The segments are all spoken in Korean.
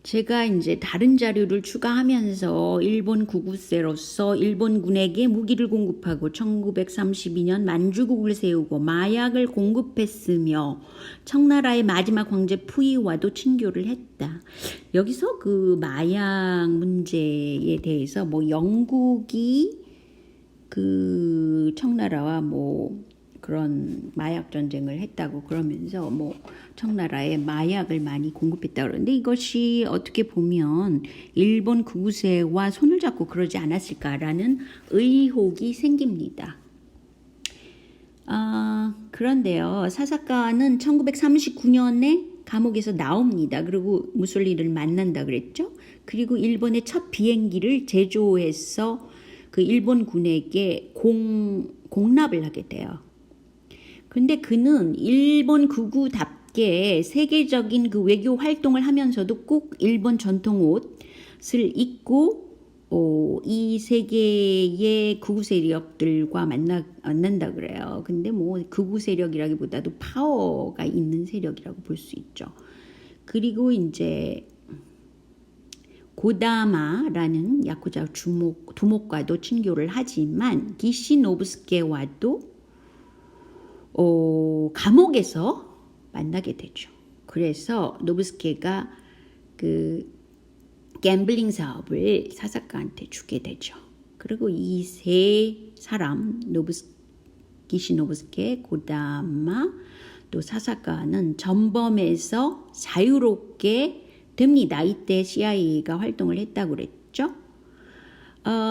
제가 이제 다른 자료를 추가하면서 일본 구구세로서 일본군에게 무기를 공급하고 1932년 만주국을 세우고 마약을 공급했으며 청나라의 마지막 황제 푸이와도 친교를 했다. 여기서 그 마약 문제에 대해서 뭐 영국이 그 청나라와 뭐 그런 마약 전쟁을 했다고 그러면서 뭐 청나라에 마약을 많이 공급했다 그러는데 이것이 어떻게 보면 일본 구구세와 손을 잡고 그러지 않았을까라는 의혹이 생깁니다. 그런데요, 사사카는 1939년에 감옥에서 나옵니다. 그리고 무솔리니를 만난다 그랬죠. 그리고 일본의 첫 비행기를 제조해서 그 일본군에게 공납을 하게 돼요. 근데 그는 일본 구구답게 세계적인 그 외교 활동을 하면서도 꼭 일본 전통 옷을 입고 이 세계의 구구 세력들과 만난다 그래요. 근데 뭐 구구 세력이라기보다도 파워가 있는 세력이라고 볼 수 있죠. 그리고 이제 고다마라는 야쿠자 두목과도 친교를 하지만 기시 노부스케와도 감옥에서 만나게 되죠. 그래서 노부스케가 그 갬블링 사업을 사사카한테 주게 되죠. 그리고 이 세 사람 기시 노부스케, 고다마, 또 사사카는 전범에서 자유롭게 됩니다. 이때 CIA가 활동을 했다고 그랬죠.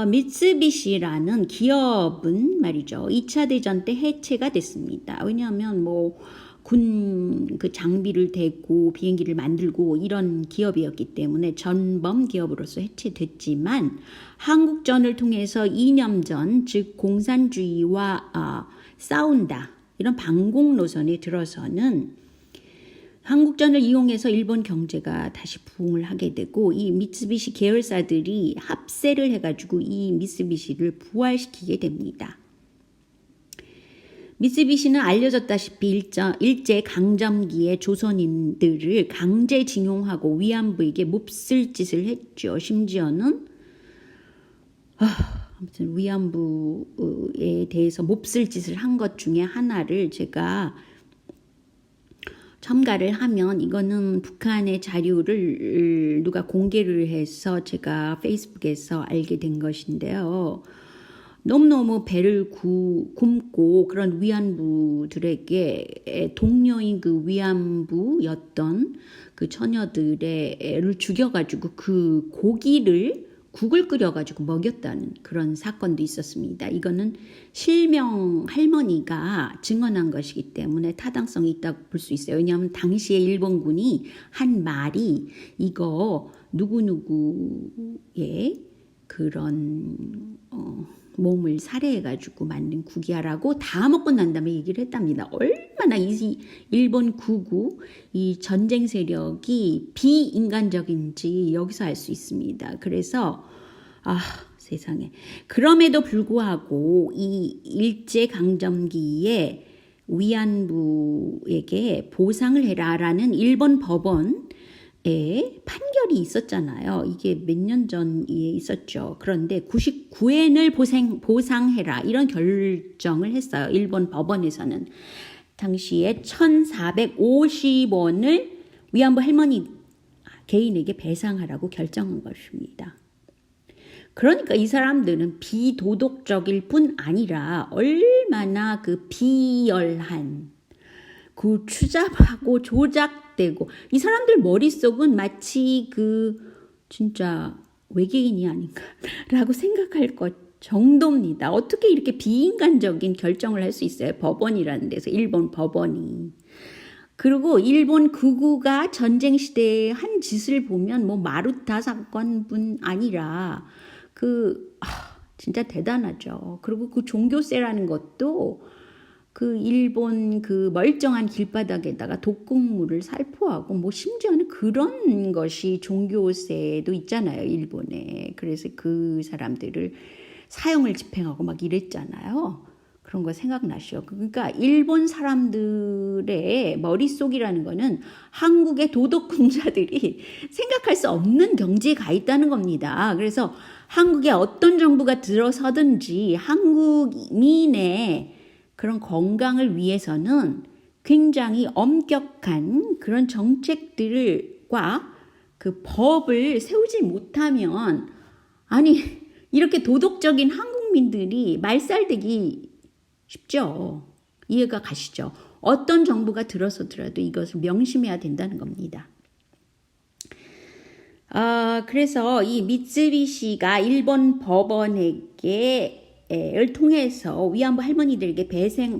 미쓰비시라는 기업은 말이죠. 2차 대전 때 해체가 됐습니다. 왜냐하면 뭐 군 그 장비를 대고 비행기를 만들고 이런 기업이었기 때문에 전범 기업으로서 해체됐지만 한국전을 통해서 이념전, 즉 공산주의와 싸운다. 이런 반공 노선에 들어서는 한국전을 이용해서 일본 경제가 다시 부흥을 하게 되고 이 미쓰비시 계열사들이 합세를 해가지고 이 미쓰비시를 부활시키게 됩니다. 미쓰비시는 알려졌다시피 일제 강점기에 조선인들을 강제징용하고 위안부에게 몹쓸 짓을 했죠. 심지어는 아무튼 위안부에 대해서 몹쓸 짓을 한 것 중에 하나를 제가 첨가를 하면 이거는 북한의 자료를 누가 공개를 해서 제가 페이스북에서 알게 된 것인데요. 너무너무 배를 굶고 그런 위안부들에게 동료인 그 위안부였던 그 처녀들을 죽여가지고 그 국을 끓여가지고 먹였다는 그런 사건도 있었습니다. 이거는 실명 할머니가 증언한 것이기 때문에 타당성이 있다고 볼 수 있어요. 왜냐하면 당시에 일본군이 한 말이 이거 누구누구의 그런 몸을 살해해가지고 만든 국이야라고 다 먹고 난 다음에 얘기를 했답니다. 얼마나 이 일본 구구, 이 전쟁 세력이 비인간적인지 여기서 알 수 있습니다. 그래서 세상에. 그럼에도 불구하고 이 일제강점기에 위안부에게 보상을 해라라는 일본 법원에 판결이 있었잖아요. 이게 몇 년 전에 있었죠. 그런데 99엔을 보상해라 이런 결정을 했어요. 일본 법원에서는. 당시에 1450원을 위안부 할머니 개인에게 배상하라고 결정한 것입니다. 그러니까 이 사람들은 비도덕적일 뿐 아니라 얼마나 그 비열한, 그 추잡하고 조작되고 이 사람들 머릿속은 마치 그 진짜 외계인이 아닌가라고 생각할 것 정도입니다. 어떻게 이렇게 비인간적인 결정을 할 수 있어요? 법원이라는 데서, 일본 법원이. 그리고 일본 극우가 전쟁 시대에 한 짓을 보면 뭐 마루타 사건뿐 아니라 진짜 대단하죠. 그리고 그 종교세라는 것도 그 일본 그 멀쩡한 길바닥에다가 독극물을 살포하고 뭐 심지어는 그런 것이 종교세도 있잖아요, 일본에. 그래서 그 사람들을 사형을 집행하고 막 이랬잖아요. 그런 거 생각나시죠? 그러니까 일본 사람들의 머릿속이라는 거는 한국의 도덕군자들이 생각할 수 없는 경지에 가 있다는 겁니다. 그래서 한국에 어떤 정부가 들어서든지 한국민의 그런 건강을 위해서는 굉장히 엄격한 그런 정책들과 그 법을 세우지 못하면 아니 이렇게 도덕적인 한국민들이 말살되기 쉽죠. 이해가 가시죠? 어떤 정부가 들어서더라도 이것을 명심해야 된다는 겁니다. 그래서 이 미쓰비시가 일본 법원에게 를 통해서 위안부 할머니들에게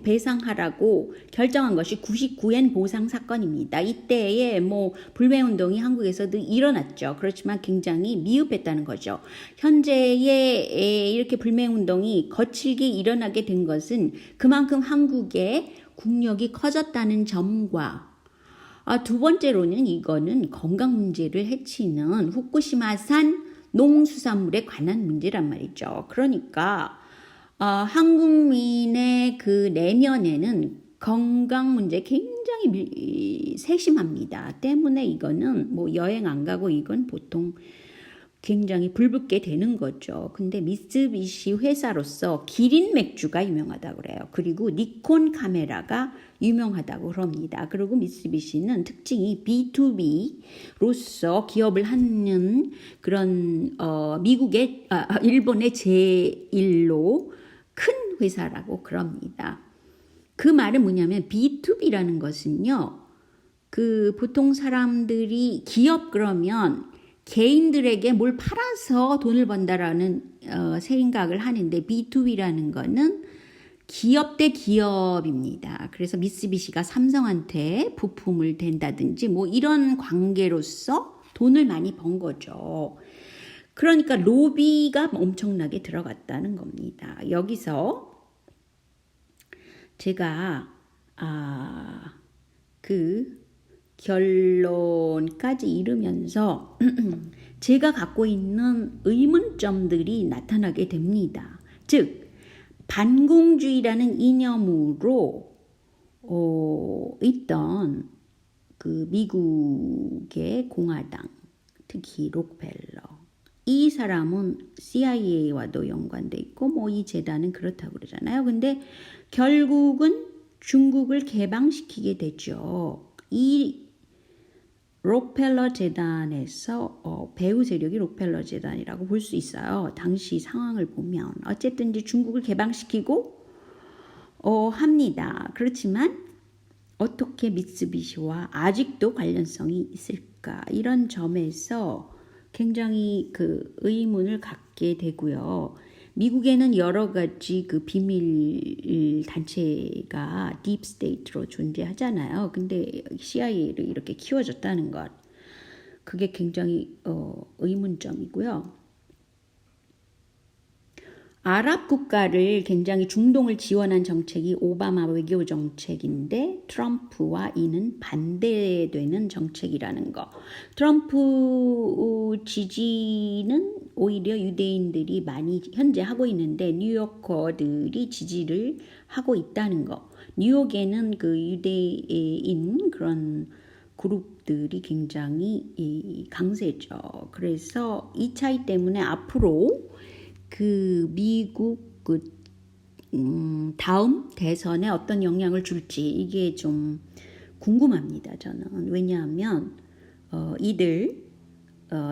배상하라고 결정한 것이 99엔 보상 사건입니다. 이때에 뭐 불매운동이 한국에서도 일어났죠. 그렇지만 굉장히 미흡했다는 거죠. 현재의 이렇게 불매운동이 거칠게 일어나게 된 것은 그만큼 한국의 국력이 커졌다는 점과 두 번째로는 이거는 건강 문제를 해치는 후쿠시마산 농수산물에 관한 문제란 말이죠. 그러니까 한국민의 그 내면에는 건강 문제 굉장히 세심합니다. 때문에 이거는 뭐 여행 안 가고 이건 보통 굉장히 불붙게 되는 거죠. 근데 미쓰비시 회사로서 기린 맥주가 유명하다고 그래요. 그리고 니콘 카메라가 유명하다고 그럽니다. 그리고 미쓰비시는 특징이 B2B로서 기업을 하는 그런 일본의 제1로 큰 회사라고 그럽니다. 그 말은 뭐냐면 B2B라는 것은요. 그 보통 사람들이 기업 그러면 개인들에게 뭘 팔아서 돈을 번다라는 생각을 하는데 B2B라는 거는 기업 대 기업입니다. 그래서 미쓰비시가 삼성한테 부품을 댄다든지 뭐 이런 관계로서 돈을 많이 번 거죠. 그러니까 로비가 엄청나게 들어갔다는 겁니다. 여기서 제가 그 결론까지 이르면서 제가 갖고 있는 의문점들이 나타나게 됩니다. 즉 반공주의라는 이념으로 있던 그 미국의 공화당, 특히 록펠러, 이 사람은 CIA와도 연관돼 있고 뭐 이 재단은 그렇다고 그러잖아요. 근데 결국은 중국을 개방시키게 되죠. 이 록펠러 재단에서 배후 세력이 록펠러 재단이라고 볼 수 있어요. 당시 상황을 보면 어쨌든 이제 중국을 개방시키고 합니다. 그렇지만 어떻게 미쓰비시와 아직도 관련성이 있을까? 이런 점에서 굉장히 그 의문을 갖게 되고요. 미국에는 여러 가지 그 비밀 단체가 딥스테이트로 존재하잖아요. 근데 CIA를 이렇게 키워줬다는 것, 그게 굉장히 의문점이고요. 아랍 국가를 굉장히 중동을 지원한 정책이 오바마 외교 정책인데 트럼프와 이는 반대되는 정책이라는 거. 트럼프 지지는 오히려 유대인들이 많이 현재 하고 있는데 뉴요커들이 지지를 하고 있다는 거. 뉴욕에는 그 유대인 그런 그룹들이 굉장히 강세죠. 그래서 이 차이 때문에 앞으로 그 미국 다음 대선에 어떤 영향을 줄지 이게 좀 궁금합니다. 저는 왜냐하면 이들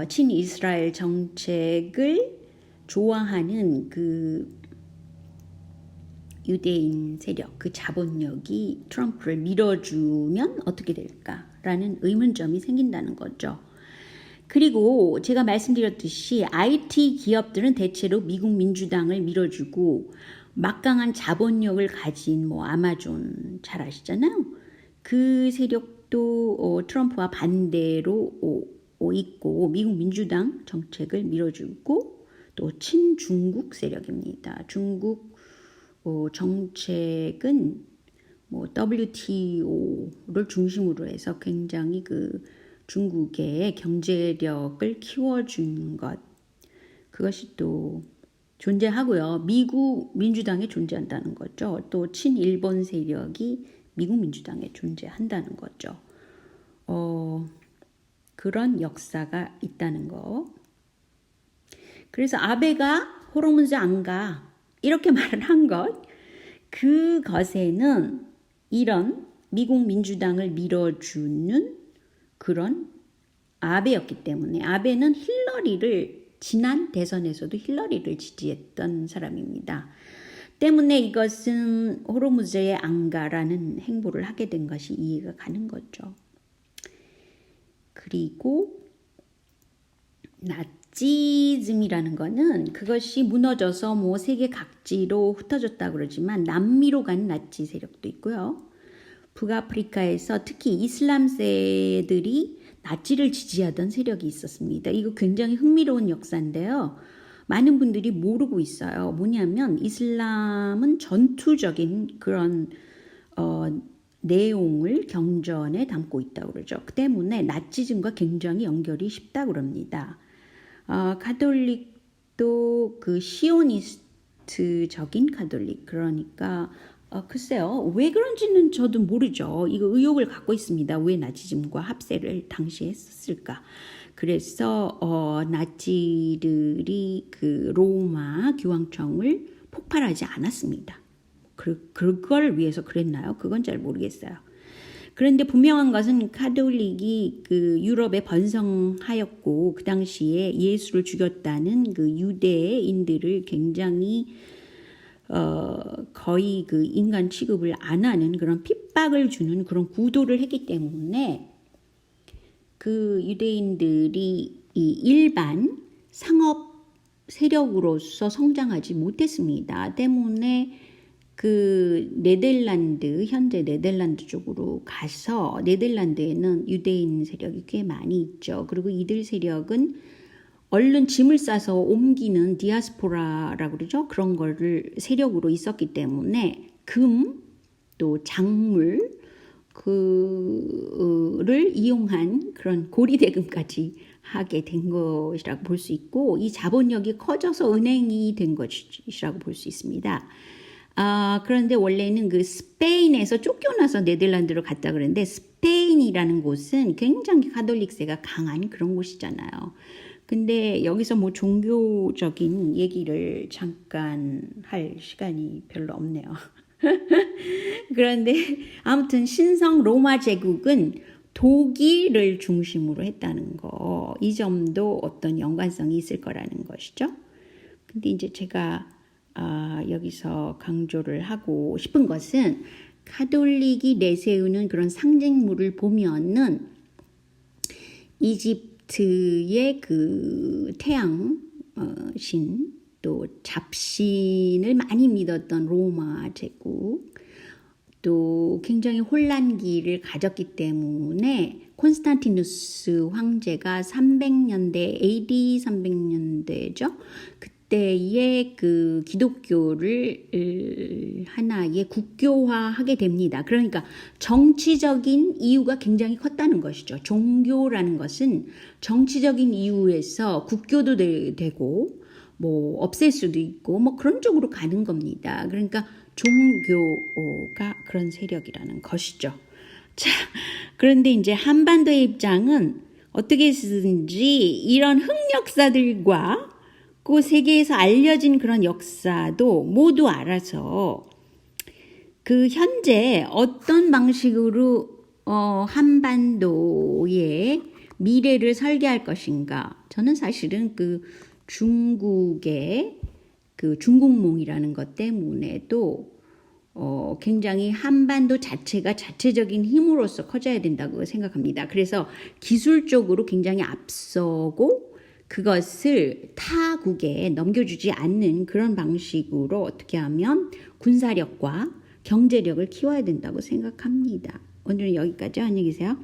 친이스라엘 정책을 좋아하는 그 유대인 세력, 그 자본력이 트럼프를 밀어주면 어떻게 될까라는 의문점이 생긴다는 거죠. 그리고 제가 말씀드렸듯이 IT 기업들은 대체로 미국 민주당을 밀어주고 막강한 자본력을 가진 뭐 아마존 잘 아시잖아요. 그 세력도 트럼프와 반대로 있고 미국 민주당 정책을 밀어주고 또 친중국 세력입니다. 중국 정책은 뭐 WTO를 중심으로 해서 굉장히 그 중국의 경제력을 키워준 것, 그것이 또 존재하고요. 미국 민주당에 존재한다는 거죠. 또 친일본 세력이 미국 민주당에 존재한다는 거죠. 그런 역사가 있다는 거. 그래서 아베가 호르무즈 안 가 이렇게 말을 한 것, 그것에는 이런 미국 민주당을 밀어주는 그런 아베였기 때문에, 아베는 힐러리를 지난 대선에서도 힐러리를 지지했던 사람입니다. 때문에 이것은 호르무즈의 앙가라는 행보를 하게 된 것이 이해가 가는 거죠. 그리고 나치즘이라는 거는 그것이 무너져서 뭐 세계 각지로 흩어졌다 그러지만 남미로 간 나치 세력도 있고요. 북아프리카에서 특히 이슬람세들이 나치를 지지하던 세력이 있었습니다. 이거 굉장히 흥미로운 역사인데요. 많은 분들이 모르고 있어요. 뭐냐면 이슬람은 전투적인 그런 내용을 경전에 담고 있다고 그러죠. 그 때문에 나치즘과 굉장히 연결이 쉽다고 그럽니다. 가톨릭도 그 시오니스트적인 가톨릭, 그러니까 글쎄요, 왜 그런지는 저도 모르죠. 이거 의혹을 갖고 있습니다. 왜 나치즘과 합세를 당시에 했었을까? 그래서 나치들이 그 로마 교황청을 폭발하지 않았습니다. 그걸 위해서 그랬나요? 그건 잘 모르겠어요. 그런데 분명한 것은 가톨릭이 그 유럽에 번성하였고 그 당시에 예수를 죽였다는 그 유대인들을 굉장히 거의 그 인간 취급을 안 하는 그런 핍박을 주는 그런 구도를 했기 때문에 그 유대인들이 이 일반 상업 세력으로서 성장하지 못했습니다. 때문에 그 네덜란드, 현재 네덜란드 쪽으로 가서, 네덜란드에는 유대인 세력이 꽤 많이 있죠. 그리고 이들 세력은 얼른 짐을 싸서 옮기는 디아스포라라고 그러죠. 그런 거를 세력으로 있었기 때문에 금, 또 작물, 그를 이용한 그런 고리대금까지 하게 된 것이라고 볼 수 있고, 이 자본력이 커져서 은행이 된 것이라고 볼 수 있습니다. 그런데 원래는 그 스페인에서 쫓겨나서 네덜란드로 갔다 그랬는데, 스페인이라는 곳은 굉장히 가톨릭세가 강한 그런 곳이잖아요. 근데 여기서 뭐 종교적인 얘기를 잠깐 할 시간이 별로 없네요. 그런데 아무튼 신성 로마 제국은 독일을 중심으로 했다는 거, 이 점도 어떤 연관성이 있을 거라는 것이죠. 근데 이제 제가 여기서 강조를 하고 싶은 것은, 가톨릭이 내세우는 그런 상징물을 보면은 이집트의 그 태양 신, 또 잡신을 많이 믿었던 로마 제국, 또 굉장히 혼란기를 가졌기 때문에 콘스탄티누스 황제가 300년대, AD 300년대죠. 그때의 그 기독교를 하나의 국교화하게 됩니다. 그러니까 정치적인 이유가 굉장히 컸다는 것이죠. 종교라는 것은 정치적인 이유에서 국교도 되고 뭐 없앨 수도 있고 뭐 그런 쪽으로 가는 겁니다. 그러니까 종교가 그런 세력이라는 것이죠. 자, 그런데 이제 한반도의 입장은 어떻게든지 이런 흑역사들과 그 세계에서 알려진 그런 역사도 모두 알아서 그 현재 어떤 방식으로 한반도의 미래를 설계할 것인가. 저는 사실은 그 중국의 그 중국몽이라는 것 때문에도 굉장히 한반도 자체가 자체적인 힘으로서 커져야 된다고 생각합니다. 그래서 기술적으로 굉장히 앞서고 그것을 타국에 넘겨주지 않는 그런 방식으로 어떻게 하면 군사력과 경제력을 키워야 된다고 생각합니다. 오늘은 여기까지. 안녕히 계세요.